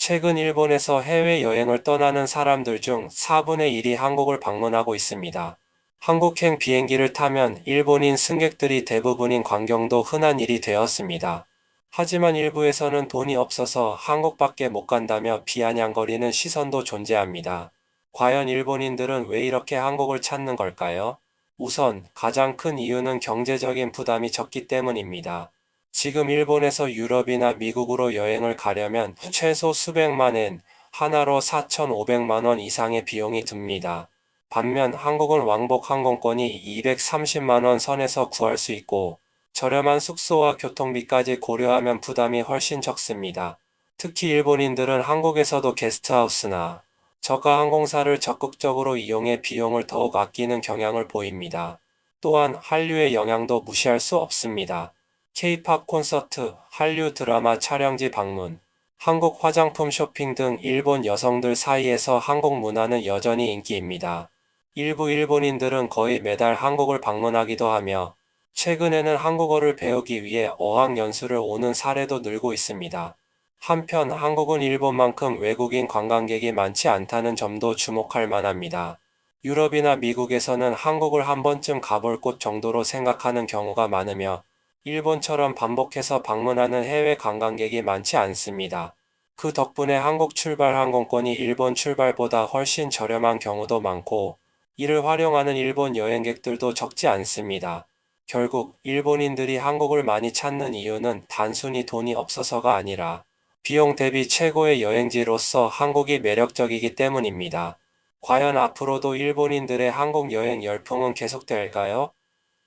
최근 일본에서 해외여행을 떠나는 사람들 중 4분의 1이 한국을 방문하고 있습니다. 한국행 비행기를 타면 일본인 승객들이 대부분인 광경도 흔한 일이 되었습니다. 하지만 일부에서는 돈이 없어서 한국밖에 못 간다며 비아냥거리는 시선도 존재합니다. 과연 일본인들은 왜 이렇게 한국을 찾는 걸까요? 우선 가장 큰 이유는 경제적인 부담이 적기 때문입니다. 지금 일본에서 유럽이나 미국으로 여행을 가려면 최소 수백만 엔, 하나로 4,500만 원 이상의 비용이 듭니다. 반면 한국은 왕복 항공권이 230만 원 선에서 구할 수 있고 저렴한 숙소와 교통비까지 고려하면 부담이 훨씬 적습니다. 특히 일본인들은 한국에서도 게스트하우스나 저가 항공사를 적극적으로 이용해 비용을 더욱 아끼는 경향을 보입니다. 또한 한류의 영향도 무시할 수 없습니다. K-팝 콘서트, 한류 드라마 촬영지 방문, 한국 화장품 쇼핑 등 일본 여성들 사이에서 한국 문화는 여전히 인기입니다. 일부 일본인들은 거의 매달 한국을 방문하기도 하며 최근에는 한국어를 배우기 위해 어학연수를 오는 사례도 늘고 있습니다. 한편 한국은 일본만큼 외국인 관광객이 많지 않다는 점도 주목할 만합니다. 유럽이나 미국에서는 한국을 한 번쯤 가볼 곳 정도로 생각하는 경우가 많으며 일본처럼 반복해서 방문하는 해외 관광객이 많지 않습니다. 그 덕분에 한국 출발 항공권이 일본 출발보다 훨씬 저렴한 경우도 많고 이를 활용하는 일본 여행객들도 적지 않습니다. 결국 일본인들이 한국을 많이 찾는 이유는 단순히 돈이 없어서가 아니라 비용 대비 최고의 여행지로서 한국이 매력적이기 때문입니다. 과연 앞으로도 일본인들의 한국 여행 열풍은 계속될까요?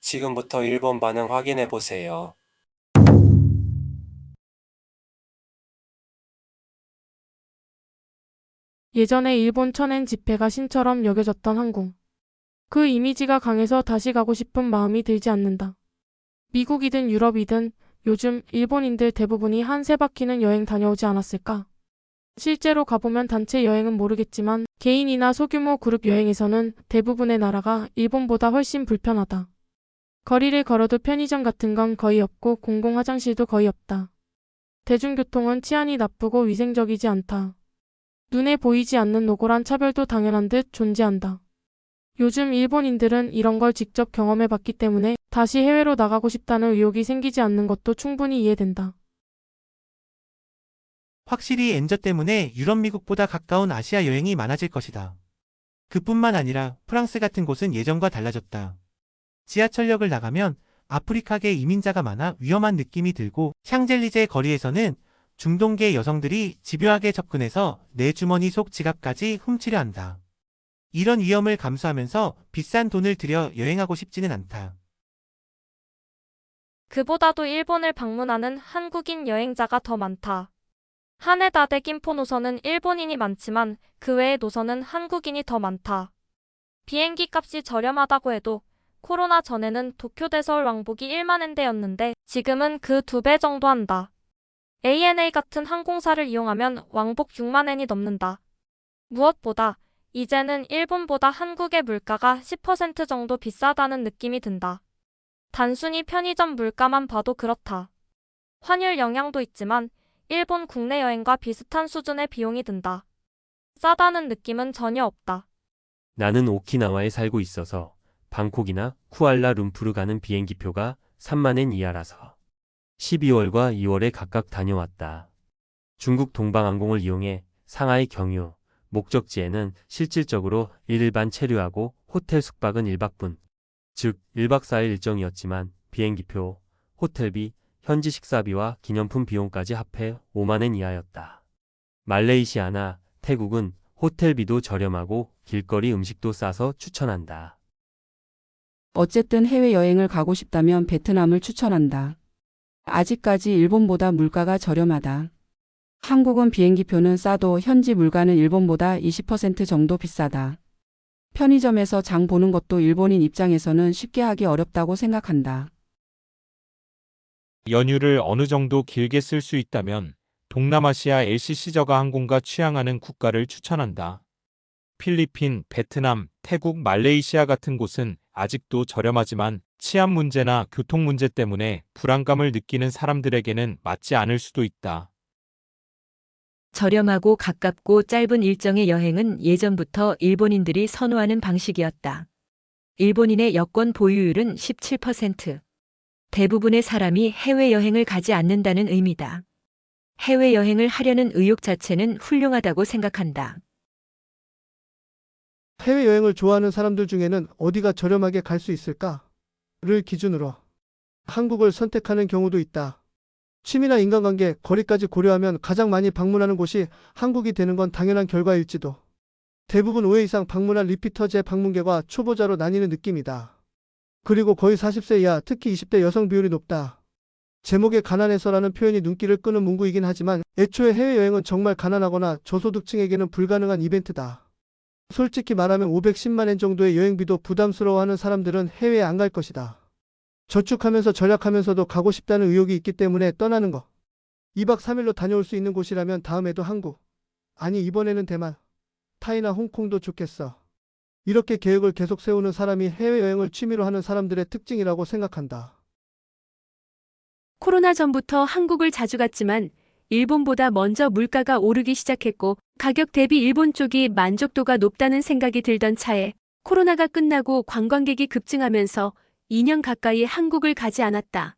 지금부터 일본 반응 확인해 보세요. 예전에 일본 천엔 지폐가 신처럼 여겨졌던 한국. 그 이미지가 강해서 다시 가고 싶은 마음이 들지 않는다. 미국이든 유럽이든 요즘 일본인들 대부분이 한 세 바퀴는 여행 다녀오지 않았을까? 실제로 가보면 단체 여행은 모르겠지만 개인이나 소규모 그룹 여행에서는 대부분의 나라가 일본보다 훨씬 불편하다. 거리를 걸어도 편의점 같은 건 거의 없고 공공 화장실도 거의 없다. 대중교통은 치안이 나쁘고 위생적이지 않다. 눈에 보이지 않는 노골한 차별도 당연한 듯 존재한다. 요즘 일본인들은 이런 걸 직접 경험해 봤기 때문에 다시 해외로 나가고 싶다는 의욕이 생기지 않는 것도 충분히 이해된다. 확실히 엔저 때문에 유럽 미국보다 가까운 아시아 여행이 많아질 것이다. 그뿐만 아니라 프랑스 같은 곳은 예전과 달라졌다. 지하철역을 나가면 아프리카계 이민자가 많아 위험한 느낌이 들고 샹젤리제 거리에서는 중동계 여성들이 집요하게 접근해서 내 주머니 속 지갑까지 훔치려 한다. 이런 위험을 감수하면서 비싼 돈을 들여 여행하고 싶지는 않다. 그보다도 일본을 방문하는 한국인 여행자가 더 많다. 하네다데 김포 노선은 일본인이 많지만 그 외의 노선은 한국인이 더 많다. 비행기 값이 저렴하다고 해도 코로나 전에는 도쿄대 서울 왕복이 1만 엔대였는데 지금은 그 2배 정도 한다. ANA 같은 항공사를 이용하면 왕복 6만 엔이 넘는다. 무엇보다 이제는 일본보다 한국의 물가가 10% 정도 비싸다는 느낌이 든다. 단순히 편의점 물가만 봐도 그렇다. 환율 영향도 있지만 일본 국내 여행과 비슷한 수준의 비용이 든다. 싸다는 느낌은 전혀 없다. 나는 오키나와에 살고 있어서 방콕이나 쿠알라룸푸르 가는 비행기표가 3만 엔 이하라서 12월과 2월에 각각 다녀왔다. 중국 동방항공을 이용해 상하이 경유, 목적지에는 실질적으로 일반 체류하고 호텔 숙박은 1박분, 즉 1박 4일 일정이었지만 비행기표, 호텔비, 현지 식사비와 기념품 비용까지 합해 5만 엔 이하였다. 말레이시아나 태국은 호텔비도 저렴하고 길거리 음식도 싸서 추천한다. 어쨌든 해외여행을 가고 싶다면 베트남을 추천한다. 아직까지 일본보다 물가가 저렴하다. 한국은 비행기표는 싸도 현지 물가는 일본보다 20% 정도 비싸다. 편의점에서 장 보는 것도 일본인 입장에서는 쉽게 하기 어렵다고 생각한다. 연휴를 어느 정도 길게 쓸 수 있다면 동남아시아 LCC 저가 항공가 취향하는 국가를 추천한다. 필리핀, 베트남, 태국, 말레이시아 같은 곳은 아직도 저렴하지만 치안 문제나 교통 문제 때문에 불안감을 느끼는 사람들에게는 맞지 않을 수도 있다. 저렴하고 가깝고 짧은 일정의 여행은 예전부터 일본인들이 선호하는 방식이었다. 일본인의 여권 보유율은 17%. 대부분의 사람이 해외여행을 가지 않는다는 의미다. 해외여행을 하려는 의욕 자체는 훌륭하다고 생각한다. 해외여행을 좋아하는 사람들 중에는 어디가 저렴하게 갈 수 있을까?를 기준으로 한국을 선택하는 경우도 있다. 취미나 인간관계, 거리까지 고려하면 가장 많이 방문하는 곳이 한국이 되는 건 당연한 결과일지도. 대부분 5회 이상 방문한 리피터 재방문객과 초보자로 나뉘는 느낌이다. 그리고 거의 40세 이하, 특히 20대 여성 비율이 높다. 제목에 가난해서라는 표현이 눈길을 끄는 문구이긴 하지만 애초에 해외여행은 정말 가난하거나 저소득층에게는 불가능한 이벤트다. 솔직히 말하면 510만 엔 정도의 여행비도 부담스러워하는 사람들은 해외에 안 갈 것이다. 저축하면서 절약하면서도 가고 싶다는 의욕이 있기 때문에 떠나는 거. 2박 3일로 다녀올 수 있는 곳이라면 다음에도 한국, 아니 이번에는 대만, 타이나 홍콩도 좋겠어. 이렇게 계획을 계속 세우는 사람이 해외여행을 취미로 하는 사람들의 특징이라고 생각한다. 코로나 전부터 한국을 자주 갔지만 일본보다 먼저 물가가 오르기 시작했고 가격 대비 일본 쪽이 만족도가 높다는 생각이 들던 차에 코로나가 끝나고 관광객이 급증하면서 2년 가까이 한국을 가지 않았다.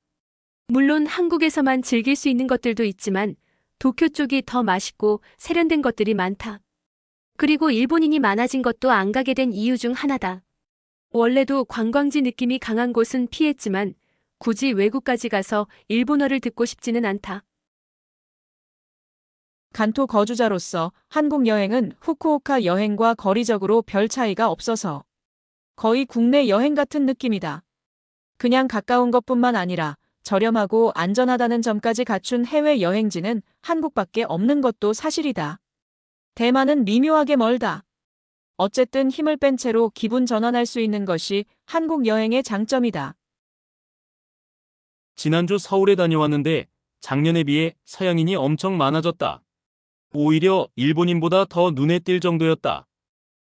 물론 한국에서만 즐길 수 있는 것들도 있지만 도쿄 쪽이 더 맛있고 세련된 것들이 많다. 그리고 일본인이 많아진 것도 안 가게 된 이유 중 하나다. 원래도 관광지 느낌이 강한 곳은 피했지만 굳이 외국까지 가서 일본어를 듣고 싶지는 않다. 간토 거주자로서 한국 여행은 후쿠오카 여행과 거리적으로 별 차이가 없어서 거의 국내 여행 같은 느낌이다. 그냥 가까운 것뿐만 아니라 저렴하고 안전하다는 점까지 갖춘 해외 여행지는 한국밖에 없는 것도 사실이다. 대만은 미묘하게 멀다. 어쨌든 힘을 뺀 채로 기분 전환할 수 있는 것이 한국 여행의 장점이다. 지난주 서울에 다녀왔는데 작년에 비해 서양인이 엄청 많아졌다. 오히려 일본인보다 더 눈에 띌 정도였다.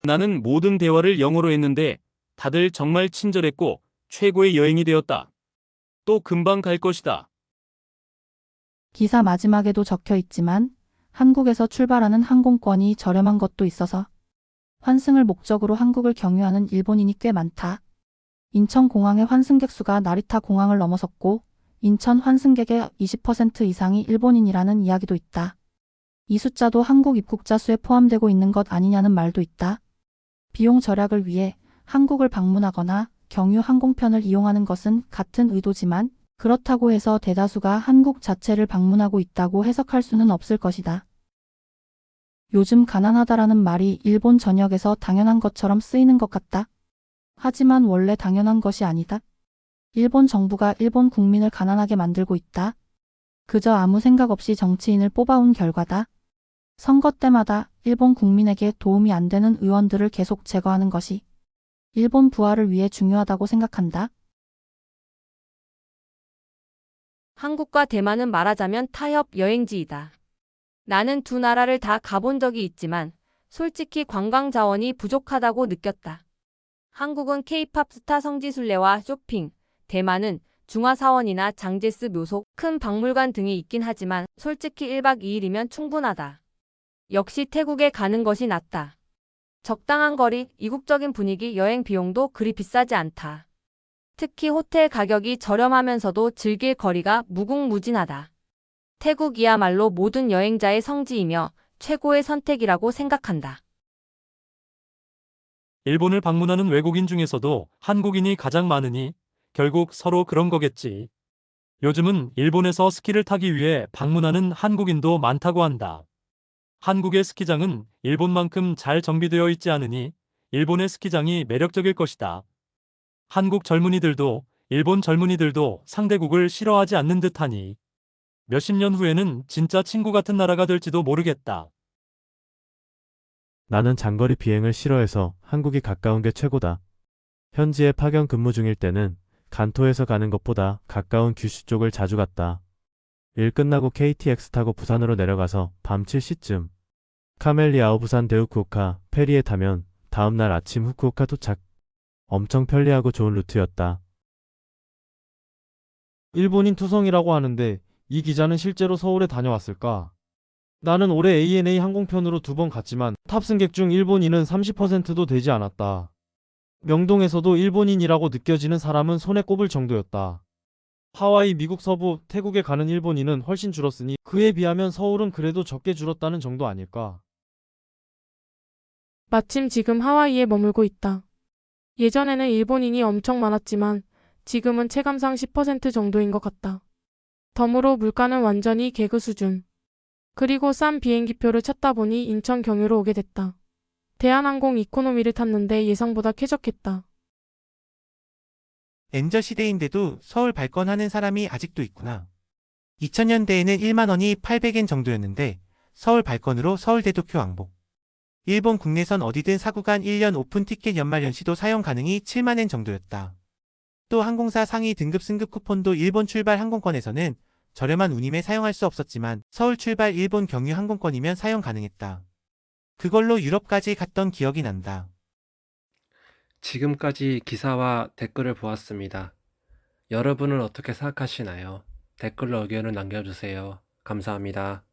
나는 모든 대화를 영어로 했는데 다들 정말 친절했고 최고의 여행이 되었다. 또 금방 갈 것이다. 기사 마지막에도 적혀 있지만 한국에서 출발하는 항공권이 저렴한 것도 있어서 환승을 목적으로 한국을 경유하는 일본인이 꽤 많다. 인천공항의 환승객 수가 나리타 공항을 넘어섰고 인천 환승객의 20% 이상이 일본인이라는 이야기도 있다. 이 숫자도 한국 입국자 수에 포함되고 있는 것 아니냐는 말도 있다. 비용 절약을 위해 한국을 방문하거나 경유 항공편을 이용하는 것은 같은 의도지만 그렇다고 해서 대다수가 한국 자체를 방문하고 있다고 해석할 수는 없을 것이다. 요즘 가난하다라는 말이 일본 전역에서 당연한 것처럼 쓰이는 것 같다. 하지만 원래 당연한 것이 아니다. 일본 정부가 일본 국민을 가난하게 만들고 있다. 그저 아무 생각 없이 정치인을 뽑아온 결과다. 선거 때마다 일본 국민에게 도움이 안 되는 의원들을 계속 제거하는 것이 일본 부활을 위해 중요하다고 생각한다. 한국과 대만은 말하자면 타협 여행지이다. 나는 두 나라를 다 가본 적이 있지만 솔직히 관광 자원이 부족하다고 느꼈다. 한국은 K-팝 스타 성지순례와 쇼핑, 대만은 중화사원이나 장제스 묘소, 큰 박물관 등이 있긴 하지만 솔직히 1박 2일이면 충분하다. 역시 태국에 가는 것이 낫다. 적당한 거리, 이국적인 분위기, 여행 비용도 그리 비싸지 않다. 특히 호텔 가격이 저렴하면서도 즐길 거리가 무궁무진하다. 태국이야말로 모든 여행자의 성지이며 최고의 선택이라고 생각한다. 일본을 방문하는 외국인 중에서도 한국인이 가장 많으니 결국 서로 그런 거겠지. 요즘은 일본에서 스키를 타기 위해 방문하는 한국인도 많다고 한다. 한국의 스키장은 일본만큼 잘 정비되어 있지 않으니 일본의 스키장이 매력적일 것이다. 한국 젊은이들도 일본 젊은이들도 상대국을 싫어하지 않는 듯하니 몇십 년 후에는 진짜 친구 같은 나라가 될지도 모르겠다. 나는 장거리 비행을 싫어해서 한국이 가까운 게 최고다. 현지에 파견 근무 중일 때는 간토에서 가는 것보다 가까운 규슈 쪽을 자주 갔다. 일 끝나고 KTX 타고 부산으로 내려가서 밤 7시쯤 카멜리아오 부산 대후쿠오카 페리에 타면 다음날 아침 후쿠오카 도착. 엄청 편리하고 좋은 루트였다. 일본인 투성이라고 하는데 이 기자는 실제로 서울에 다녀왔을까? 나는 올해 ANA 항공편으로 2번 갔지만 탑승객 중 일본인은 30%도 되지 않았다. 명동에서도 일본인이라고 느껴지는 사람은 손에 꼽을 정도였다. 하와이, 미국 서부, 태국에 가는 일본인은 훨씬 줄었으니 그에 비하면 서울은 그래도 적게 줄었다는 정도 아닐까. 마침 지금 하와이에 머물고 있다. 예전에는 일본인이 엄청 많았지만 지금은 체감상 10% 정도인 것 같다. 덤으로 물가는 완전히 개그 수준. 그리고 싼 비행기표를 찾다 보니 인천 경유로 오게 됐다. 대한항공 이코노미를 탔는데 예상보다 쾌적했다. 엔저 시대인데도 서울 발권하는 사람이 아직도 있구나. 2000년대에는 1만 원이 800엔 정도였는데 서울 발권으로 서울대도쿄 왕복. 일본 국내선 어디든 사구간 1년 오픈 티켓 연말 연시도 사용 가능이 7만엔 정도였다. 또 항공사 상위 등급 승급 쿠폰도 일본 출발 항공권에서는 저렴한 운임에 사용할 수 없었지만 서울 출발 일본 경유 항공권이면 사용 가능했다. 그걸로 유럽까지 갔던 기억이 난다. 지금까지 기사와 댓글을 보았습니다. 여러분은 어떻게 생각하시나요? 댓글로 의견을 남겨주세요. 감사합니다.